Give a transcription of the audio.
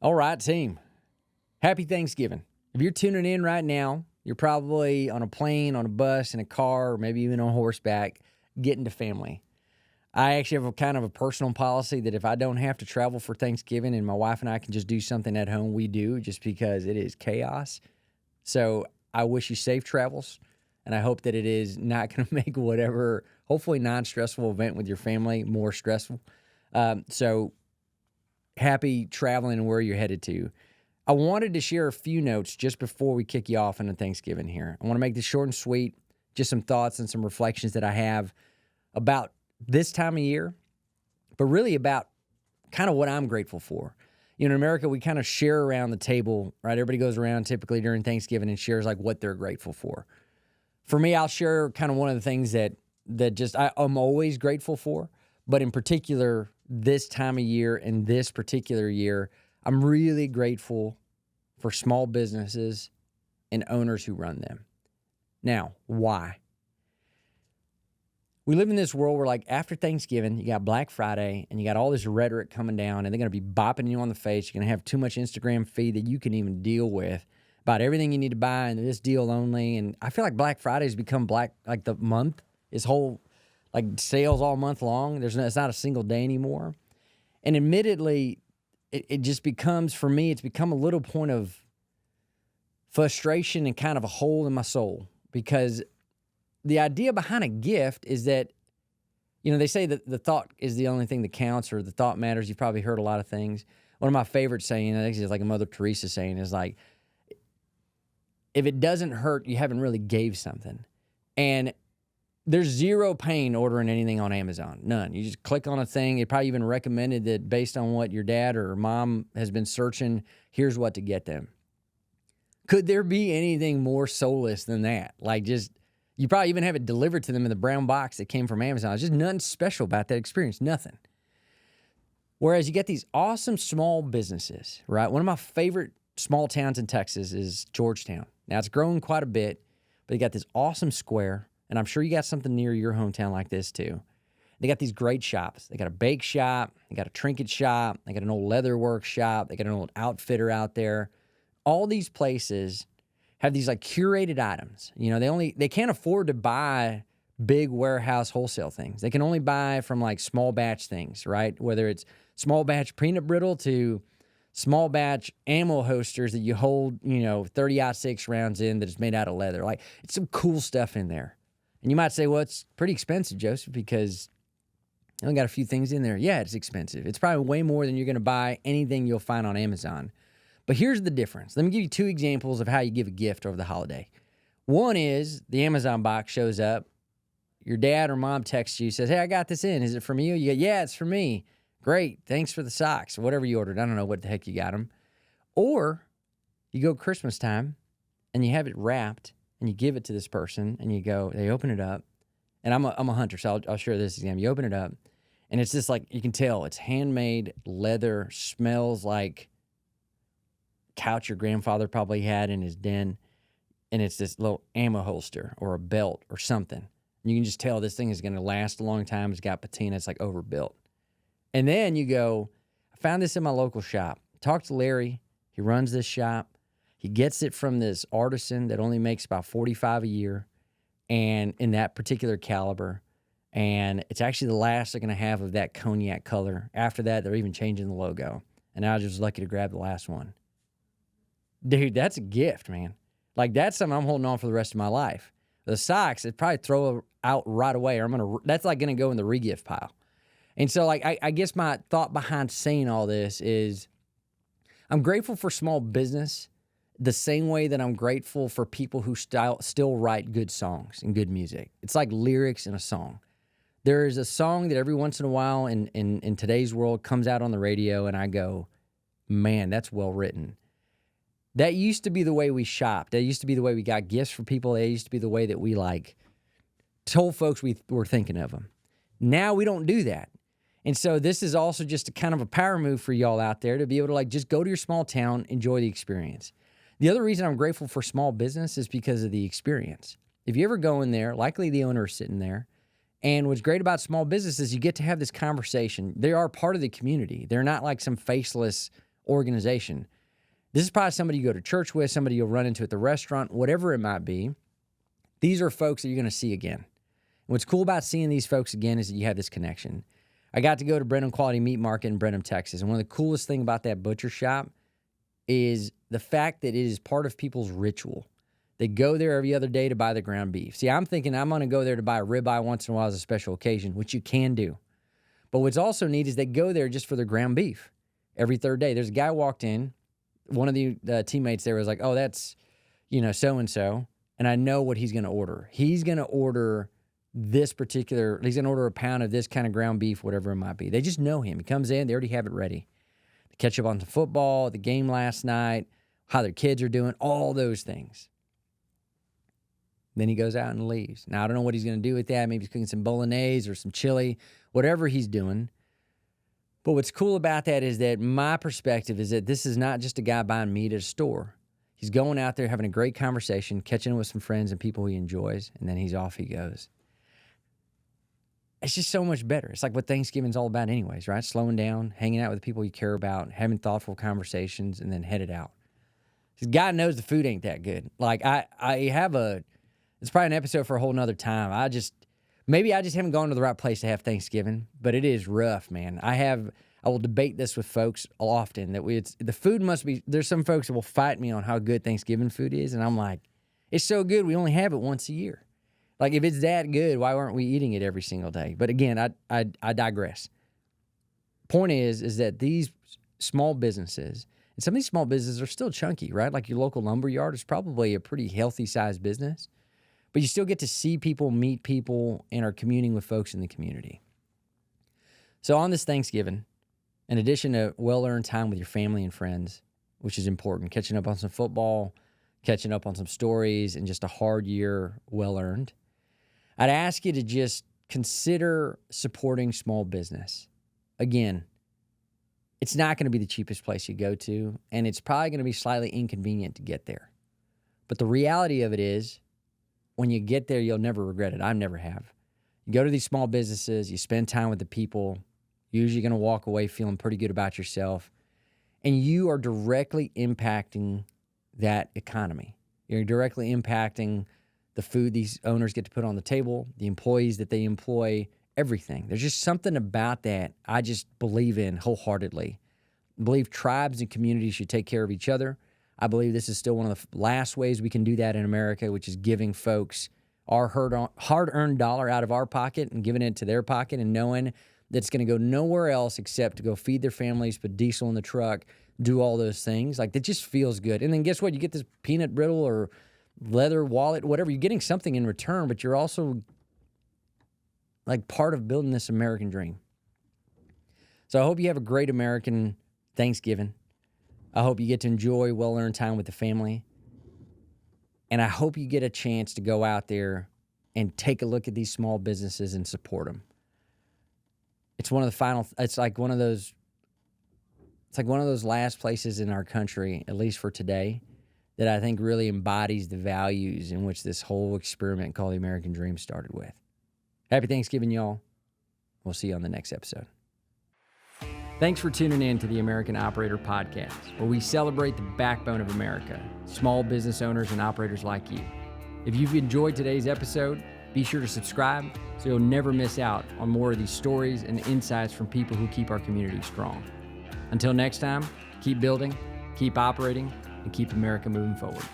All right, team. Happy Thanksgiving. If you're tuning in right now, you're probably on a plane, on a bus, in a car, or maybe even on horseback, getting to family. I actually have a kind of a personal policy that if I don't have to travel for Thanksgiving and my wife and I can just do something at home, we do, just because it is chaos. So I wish you safe travels, and I hope that it is not going to make whatever, hopefully non-stressful event with your family more stressful. So happy traveling and where you're headed to. I wanted to share a few notes just before we kick you off into Thanksgiving here. I want to make this short and sweet, just some thoughts and some reflections that I have about this time of year, but really about kind of what I'm grateful for. You know, in America, we kind of share around the table, right? Everybody goes around typically during Thanksgiving and shares like what they're grateful for. For me, I'll share kind of one of the things that just I'm always grateful for, but in particular, this time of year and this particular year, I'm really grateful for small businesses and owners who run them. Now, why? We live in this world where, like, after Thanksgiving, you got Black Friday, and you got all this rhetoric coming down, and they're going to be bopping you on the face. You're going to have too much Instagram feed that you can even deal with about everything you need to buy and this deal only. And I feel like Black Friday has become the month, this whole, like, sales all month long. It's not a single day anymore. And admittedly, it just becomes, for me, it's become a little point of frustration and kind of a hole in my soul, because the idea behind a gift is that, you know, they say that the thought is the only thing that counts, or the thought matters. You've probably heard a lot of things. One of my favorite sayings, I think it's like a Mother Teresa saying, is like, if it doesn't hurt, you haven't really gave something. And there's zero pain ordering anything on Amazon. None. You just click on a thing. It probably even recommended that based on what your dad or mom has been searching, here's what to get them. Could there be anything more soulless than that? Like, just, you probably even have it delivered to them in the brown box that came from Amazon. There's just nothing special about that experience. Nothing. Whereas you get these awesome small businesses, right? One of my favorite small towns in Texas is Georgetown. Now, it's grown quite a bit, but you got this awesome square, and I'm sure you got something near your hometown like this too. They got these great shops. They got a bake shop. They got a trinket shop. They got an old leather work shop. They got an old outfitter out there. All these places have these like curated items. You know, they can't afford to buy big warehouse wholesale things. They can only buy from like small batch things, right? Whether it's small batch peanut brittle to small batch ammo holsters that you hold, 30-06 rounds in that is made out of leather. Like, it's some cool stuff in there. And you might say, well, it's pretty expensive, Joseph, because I only got a few things in there. Yeah, it's expensive. It's probably way more than you're going to buy anything you'll find on Amazon. But here's the difference. Let me give you two examples of how you give a gift over the holiday. One is the Amazon box shows up. Your dad or mom texts you, says, hey, I got this in. Is it from you? You go, yeah, it's for me. Great. Thanks for the socks. Whatever you ordered. I don't know what the heck you got them. Or you go Christmas time and you have it wrapped and you give it to this person and you go, they open it up. And I'm a hunter, so I'll share this example. You open it up and it's just like, you can tell it's handmade leather, smells like couch your grandfather probably had in his den, and it's this little ammo holster or a belt or something. And you can just tell this thing is going to last a long time. It's got patina. It's like overbuilt. And then you go, I found this in my local shop. Talk to Larry. He runs this shop. He gets it from this artisan that only makes about 45 a year, and in that particular caliber. And it's actually the last they're going to have of that cognac color. After that, they're even changing the logo. And I was just lucky to grab the last one. Dude, that's a gift, man. Like, that's something I'm holding on for the rest of my life. The socks, I'd probably throw out right away, or that's like going to go in the regift pile. And so, like, I guess my thought behind saying all this is I'm grateful for small business the same way that I'm grateful for people who still write good songs and good music. It's like lyrics in a song. There is a song that every once in a while in today's world comes out on the radio, and I go, man, that's well written. That used to be the way we shopped. That used to be the way we got gifts for people. That used to be the way that we, like, told folks we were thinking of them. Now we don't do that. And so this is also just a kind of a power move for y'all out there to be able to, like, just go to your small town, enjoy the experience. The other reason I'm grateful for small business is because of the experience. If you ever go in there, likely the owner is sitting there. And what's great about small business is you get to have this conversation. They are part of the community. They're not like some faceless organization. This is probably somebody you go to church with, somebody you'll run into at the restaurant, whatever it might be. These are folks that you're going to see again. And what's cool about seeing these folks again is that you have this connection. I got to go to Brenham Quality Meat Market in Brenham, Texas. And one of the coolest things about that butcher shop is the fact that it is part of people's ritual. They go there every other day to buy the ground beef. See, I'm thinking I'm going to go there to buy a ribeye once in a while as a special occasion, which you can do. But what's also neat is they go there just for their ground beef every third day. There's a guy walked in. One of the teammates there was like, oh, that's, so-and-so. And I know what he's going to order. He's going to order he's going to order a pound of this kind of ground beef, whatever it might be. They just know him. He comes in, they already have it ready. They catch up on the football, the game last night, how their kids are doing, all those things. Then he goes out and leaves. Now, I don't know what he's going to do with that. Maybe he's cooking some bolognese or some chili, whatever he's doing. But what's cool about that is that my perspective is that this is not just a guy buying meat at a store. He's going out there, having a great conversation, catching up with some friends and people he enjoys, and then off he goes. It's just so much better. It's like what Thanksgiving's all about anyways, right? Slowing down, hanging out with the people you care about, having thoughtful conversations, and then headed out. Because God knows the food ain't that good. Like, it's probably an episode for a whole nother time. Maybe I just haven't gone to the right place to have Thanksgiving, but it is rough, man. I will debate this with folks often, that the food must be, there's some folks that will fight me on how good Thanksgiving food is, and I'm like, it's so good, we only have it once a year. Like, if it's that good, why aren't we eating it every single day? But again, I digress. Point is that these small businesses, and some of these small businesses are still chunky, right? Like your local lumber yard is probably a pretty healthy-sized business, but you still get to see people, meet people, and are communing with folks in the community. So on this Thanksgiving, in addition to well-earned time with your family and friends, which is important, catching up on some football, catching up on some stories, and just a hard year well-earned, I'd ask you to just consider supporting small business. Again, it's not going to be the cheapest place you go to, and it's probably going to be slightly inconvenient to get there. But the reality of it is, when you get there, you'll never regret it. I never have. You go to these small businesses, you spend time with the people, you're usually going to walk away feeling pretty good about yourself, and you are directly impacting that economy. You're directly impacting the food these owners get to put on the table, the employees that they employ, everything. There's just something about that I just believe in wholeheartedly. I believe tribes and communities should take care of each other. I believe this is still one of the last ways we can do that in America, which is giving folks our hard-earned dollar out of our pocket and giving it to their pocket and knowing that it's going to go nowhere else except to go feed their families, put diesel in the truck, do all those things. Like, that just feels good. And then guess what? You get this peanut brittle or leather wallet, whatever. You're getting something in return, but you're also like part of building this American dream. So I hope you have a great American Thanksgiving. I hope you get to enjoy well-earned time with the family. And I hope you get a chance to go out there and take a look at these small businesses and support them. It's one of those last places in our country, at least for today, that I think really embodies the values in which this whole experiment called the American Dream started with. Happy Thanksgiving, y'all. We'll see you on the next episode. Thanks for tuning in to the American Operator Podcast, where we celebrate the backbone of America, small business owners and operators like you. If you've enjoyed today's episode, be sure to subscribe so you'll never miss out on more of these stories and insights from people who keep our community strong. Until next time, keep building, keep operating, and keep America moving forward.